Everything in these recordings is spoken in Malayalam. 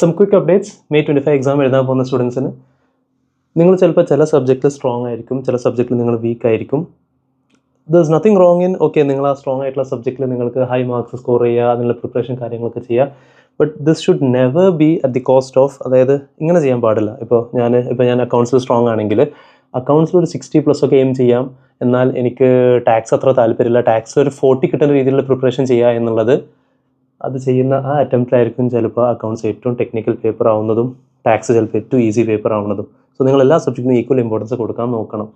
Some quick updates May 25 exam എഴുതാൻ പോകുന്ന സ്റ്റുഡൻസിന് നിങ്ങൾ ചിലപ്പോൾ ചില സബ്ജക്റ്റിൽ സ്ട്രോങ് ആയിരിക്കും, ചില സബ്ജക്റ്റിൽ നിങ്ങൾ വീക്ക് ആയിരിക്കും. There is nothing wrong in okay നിങ്ങൾ ആ സ്ട്രോങ് ആയിട്ടുള്ള സബ്ജക്റ്റിൽ നിങ്ങൾക്ക് ഹൈ മാർക്സ് സ്കോർ ചെയ്യുക, അതിനുള്ള പ്രിപ്പറേഷൻ കാര്യങ്ങളൊക്കെ ചെയ്യുക. But this should never be at the cost of, അതായത് ഇങ്ങനെ ചെയ്യാൻ പാടില്ല. ഇപ്പോൾ ഞാൻ അക്കൗണ്ട്സിൽ സ്ട്രോങ് ആണെങ്കിൽ അക്കൗണ്ട്സിൽ ഒരു 60+ ഒക്കെ എയിം ചെയ്യാം, എന്നാൽ എനിക്ക് ടാക്സ് അത്ര താല്പര്യമില്ല, ടാക്സ് ഒരു 40 കിട്ടുന്ന രീതിയിലുള്ള പ്രിപ്പറേഷൻ ചെയ്യുക എന്നുള്ളത്, അത് ചെയ്യുന്ന ആ അറ്റംപ്റ്റിലായിരിക്കും ചിലപ്പോൾ അക്കൗണ്ട്സ് ഏറ്റവും ടെക്നിക്കൽ പേപ്പർ ആവുന്നതും ടാക്സ് ചിലപ്പോൾ ഏറ്റവും ഈസി പേപ്പർ ആവുന്നതും. സോ നിങ്ങൾ എല്ലാ സബ്ജക്റ്റിനും ഈക്വൽ ഇമ്പോർട്ടൻസ് കൊടുക്കാൻ നോക്കണം.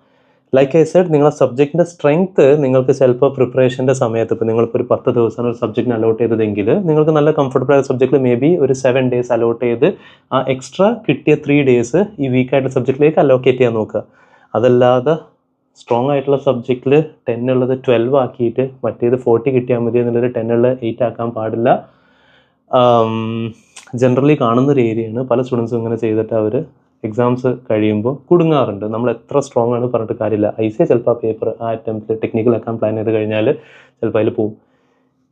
ലൈക്ക് ഐ സെഡ്, നിങ്ങളെ സബ്ജക്റ്റിൻ്റെ സ്ട്രെങ്ത്ത് നിങ്ങൾക്ക് ചിലപ്പോൾ പ്രിപ്പറേഷൻ്റെ സമയത്ത്, ഇപ്പോൾ നിങ്ങളിപ്പോൾ ഒരു 10 ദിവസമാണ് ഒരു സബ്ജക്റ്റിന് അലോട്ട് ചെയ്തതെങ്കിൽ നിങ്ങൾക്ക് നല്ല കംഫർട്ടബിൾ ആയ സബ്ജക്റ്റിൽ മേ ബി ഒരു 7 days അലോട്ട് ചെയ്ത് ആ എക്സ്ട്രാ കിട്ടിയ 3 days ഈ വീക്കായിട്ടുള്ള സബ്ജക്റ്റിലേക്ക് അലോക്കേറ്റ് ചെയ്യാൻ നോക്കുക. അതല്ലാതെ സ്ട്രോങ് ആയിട്ടുള്ള സബ്ജക്റ്റിൽ 10 ഉള്ളത് 12 ആക്കിയിട്ട് മറ്റേത് 40 കിട്ടിയാൽ മതി എന്നുള്ളത് 10 ഉള്ളത് 8 ആക്കാൻ പാടില്ല. ജനറലി കാണുന്നൊരു ഏരിയയാണ്. പല സ്റ്റുഡൻസും ഇങ്ങനെ ചെയ്തിട്ട് അവർ എക്സാംസ് കഴിയുമ്പോൾ കുടുങ്ങാറുണ്ട്. നമ്മൾ എത്ര സ്ട്രോങ് ആണ് പറഞ്ഞിട്ട് കാര്യമില്ല. ഐസിയ ചിലപ്പോൾ ആ പേപ്പർ ആ അറ്റംപ്റ്റിൽ ടെക്നിക്കൽ ആക്കാൻ പ്ലാൻ ചെയ്ത് കഴിഞ്ഞാൽ ചിലപ്പോൾ അതിൽ പോവും.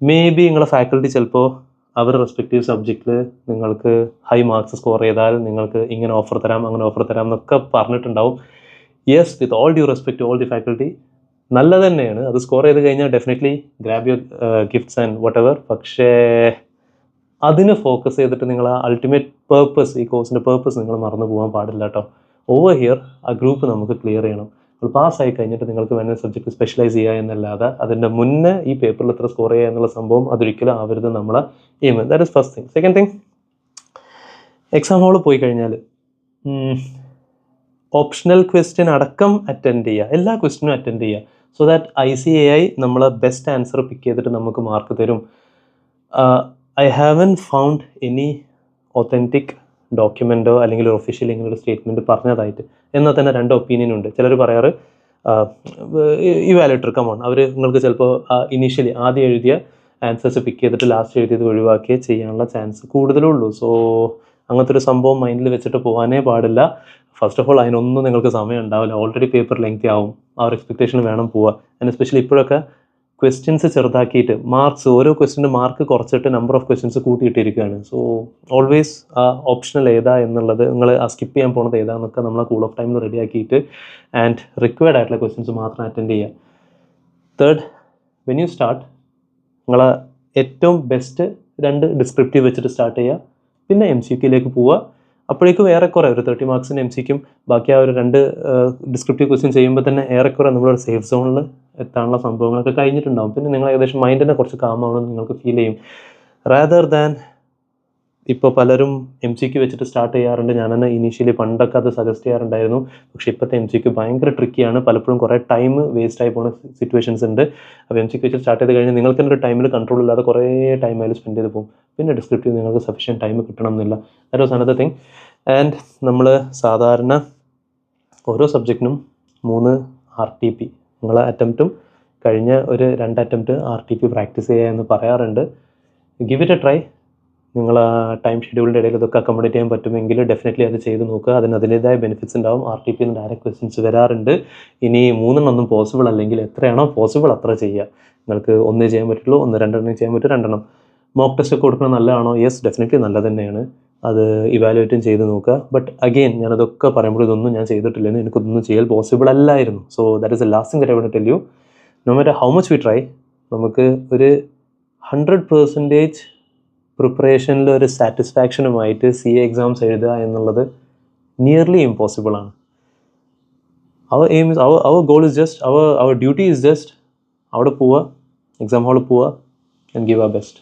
മേ ബി നിങ്ങളുടെ ഫാക്കൽറ്റി ചിലപ്പോൾ അവരുടെ റെസ്പെക്റ്റീവ് സബ്ജക്റ്റിൽ നിങ്ങൾക്ക് ഹൈ മാർക്സ് സ്കോർ ചെയ്താൽ നിങ്ങൾക്ക് ഇങ്ങനെ ഓഫർ തരാം, അങ്ങനെ ഓഫർ തരാം എന്നൊക്കെ പറഞ്ഞിട്ടുണ്ടാവും. Yes, with all due respect to all the faculty, നല്ലത് തന്നെയാണ്. അത് സ്കോർ ചെയ്ത് കഴിഞ്ഞാൽ definitely grab your gifts and whatever. പക്ഷേ അതിന് ഫോക്കസ് ചെയ്തിട്ട് നിങ്ങൾ ആ അൾട്ടിമേറ്റ് പേർപ്പസ്, ഈ കോഴ്സിൻ്റെ പേർപ്പസ് നിങ്ങൾ മറന്നു പോകാൻ പാടില്ല കേട്ടോ. ഓവർ ഹിയർ ആ ഗ്രൂപ്പ് നമുക്ക് ക്ലിയർ ചെയ്യണം. അപ്പോൾ പാസ്സായി കഴിഞ്ഞിട്ട് നിങ്ങൾക്ക് വേണ്ട സബ്ജക്റ്റ് സ്പെഷ്യലൈസ് ചെയ്യുക എന്നല്ലാതെ അതിൻ്റെ മുന്നേ ഈ പേപ്പറിൽ എത്ര സ്കോർ ചെയ്യുക എന്നുള്ള സംഭവം അതൊരിക്കലും ആവരുത് നമ്മളെ aim. That is first thing. Second thing, exam ഹോളിൽ പോയി കഴിഞ്ഞാൽ ഓപ്ഷണൽ ക്വസ്റ്റ്യൻ അടക്കം അറ്റൻഡ് ചെയ്യുക, എല്ലാ ക്വസ്റ്റ്യനും അറ്റൻഡ് ചെയ്യുക. സോ ദാറ്റ് ICAI നമ്മൾ ബെസ്റ്റ് ആൻസർ പിക്ക് ചെയ്തിട്ട് നമുക്ക് മാർക്ക് തരും. I haven't found any authentic ഡോക്യുമെൻറ്റോ അല്ലെങ്കിൽ ഒരു ഒഫീഷ്യൽ ഇങ്ങനൊരു സ്റ്റേറ്റ്മെൻറ്റ് പറഞ്ഞതായിട്ട്. എന്നാൽ തന്നെ 2 ഒപ്പീനിയൻ ഉണ്ട്. ചിലർ പറയാറ് ഇവാലുവേറ്റർ കമോൺ, അവർ നിങ്ങൾക്ക് ചിലപ്പോൾ ഇനീഷ്യലി ആദ്യം എഴുതിയ ആൻസേഴ്സ് പിക്ക് ചെയ്തിട്ട് ലാസ്റ്റ് എഴുതിയത് ഒഴിവാക്കിയേ ചെയ്യാനുള്ള ചാൻസ് കൂടുതലുള്ളൂ. സോ അങ്ങനത്തെ ഒരു സംഭവം മൈൻഡിൽ വെച്ചിട്ട് പോകാനേ പാടില്ല. ഫസ്റ്റ് ഓഫ് ഓൾ അതിനൊന്നും നിങ്ങൾക്ക് സമയം ഉണ്ടാവില്ല, ഓൾറെഡി പേപ്പർ ലെങ്തി ആവും. ആ ഒരു എക്സ്പെക്ടേഷൻ വേണം പോവുക. ആൻഡ് എസ്പെഷ്യലി ഇപ്പോഴൊക്കെ ക്വസ്റ്റ്യൻസ് ചെറുതാക്കിയിട്ട് മാർക്സ്, ഓരോ ക്വസ്റ്റ്യൻ്റെ മാർക്ക് കുറച്ചിട്ട് നമ്പർ ഓഫ് ക്വസ്റ്റ്യൻസ് കൂട്ടിയിട്ടിരിക്കുകയാണ്. സോ ഓൾവേസ് ആ ഓപ്ഷണൽ ഏതാ എന്നുള്ളത്, നിങ്ങൾ ആ സ്കിപ്പ് ചെയ്യാൻ പോകുന്നത് ഏതാണെന്നൊക്കെ നമ്മൾ കൂൾ ഓഫ് ടൈമിൽ റെഡി ആക്കിയിട്ട് ആൻഡ് റിക്വയർഡ് ആയിട്ടുള്ള ക്വസ്റ്റ്യൻസ് മാത്രം അറ്റൻഡ് ചെയ്യുക. തേർഡ്, വെൻ യു സ്റ്റാർട്ട്, നിങ്ങളെ ഏറ്റവും ബെസ്റ്റ് 2 ഡിസ്ക്രിപ്റ്റീവ് വെച്ചിട്ട് സ്റ്റാർട്ട് ചെയ്യുക. പിന്നെ MCQയിലേക്ക് പോവുക. അപ്പോഴേക്കും ഏറെക്കുറെ ഒരു 30 മാർക്സിന് MCQയും ബാക്കി ആ ഒരു 2 ഡിസ്ക്രിപ്റ്റീവ് ക്വസ്റ്റ്യൻ ചെയ്യുമ്പോൾ തന്നെ ഏറെക്കുറെ നമ്മളൊരു സേഫ് സോണിൽ എത്താനുള്ള സംഭവങ്ങളൊക്കെ കഴിഞ്ഞിട്ടുണ്ടാകും. പിന്നെ നിങ്ങൾ ഏകദേശം മൈൻഡിനെ കുറച്ച് കാമാവണമെന്ന് നിങ്ങൾക്ക് ഫീൽ ചെയ്യും. റാദർ ദാൻ ഇപ്പോൾ പലരും MCQ വെച്ചിട്ട് സ്റ്റാർട്ട് ചെയ്യാറുണ്ട്. ഞാൻ തന്നെ ഇനീഷ്യലി പണ്ടൊക്കെ അത് സജസ്റ്റ് ചെയ്യാറുണ്ടായിരുന്നു. പക്ഷേ ഇപ്പോഴത്തെ MCQ ഭയങ്കര ട്രിക്കിയാണ്. പലപ്പോഴും കുറേ ടൈം വേസ്റ്റ് ആയി പോകുന്ന സിറ്റുവേഷൻസ് ഉണ്ട്. അപ്പോൾ MCQ വെച്ച് സ്റ്റാർട്ട് ചെയ്ത് കഴിഞ്ഞാൽ നിങ്ങൾക്ക് തന്നെ ഒരു ടൈമിൽ കൺട്രോൾ ഇല്ലാതെ കുറേ ടൈം അതിൽ സ്പെൻഡ് ചെയ്ത് പോകും. പിന്നെ ഡിസ്ക്രിപ്റ്റീവ് നിങ്ങൾക്ക് സഫീഷ്യൻറ്റ് ടൈം കിട്ടണം എന്നില്ല. That was another thing. And നമ്മൾ സാധാരണ ഓരോ സബ്ജക്റ്റിനും 3 RTP, നിങ്ങളെ അറ്റംപ്റ്റും കഴിഞ്ഞ ഒരു 2 അറ്റംപ്റ്റ് RTP പ്രാക്ടീസ് ചെയ്യുക എന്ന് പറയാറുണ്ട്. Give it A try. നിങ്ങൾ ആ ടൈം ഷെഡ്യൂളിൻ്റെ ഇടയിൽ ഇതൊക്കെ അക്കോമഡേറ്റ് ചെയ്യാൻ പറ്റുമെങ്കിൽ ഡെഫിനറ്റ്ലി അത് ചെയ്ത് നോക്കുക. അതിന് അതിൻ്റേതായ ബെനിഫിറ്റ്സ് ഉണ്ടാവും. RTP എന്ന് ഡയറക്റ്റ് ക്വസ്റ്റ്യൻസ് വരാറുണ്ട്. ഇനി 3 പോസിബിൾ അല്ലെങ്കിൽ എത്രയാണോ പോസിബിൾ അത്ര ചെയ്യുക. നിങ്ങൾക്ക് 1 ചെയ്യാൻ പറ്റുള്ളൂ, 1, 2 ചെയ്യാൻ പറ്റും, 2. മോക്ക് ടെസ്റ്റ് ഒക്കെ കൊടുക്കുന്നത് നല്ലതാണോ? യെസ്, ഡെഫിനറ്റ്ലി നല്ലത് തന്നെയാണ്. അത് ഇവാലുവേറ്റും ചെയ്ത് നോക്കുക. ബട്ട് അഗെയിൻ ഞാനതൊക്കെ പറയുമ്പോൾ ഇതൊന്നും ഞാൻ ചെയ്തിട്ടില്ലെന്ന്, എനിക്കൊന്നും ചെയ്യൽ പോസിബിൾ അല്ലായിരുന്നു. So that is the last thing that I want to tell you. No matter how much we try, നമുക്ക് ഒരു 100% പ്രിപ്പറേഷനിൽ ഒരു സാറ്റിസ്ഫാക്ഷനുമായിട്ട് CA എക്സാംസ് എഴുതുക എന്നുള്ളത് നിയർലി ഇമ്പോസിബിൾ ആണ്. Our aim is our goal is just our duty is just അവിടെ പോവുക, എക്സാം ഹാളിൽ പോവുക ആൻഡ് ഗിവ് അവർ ബെസ്റ്റ്.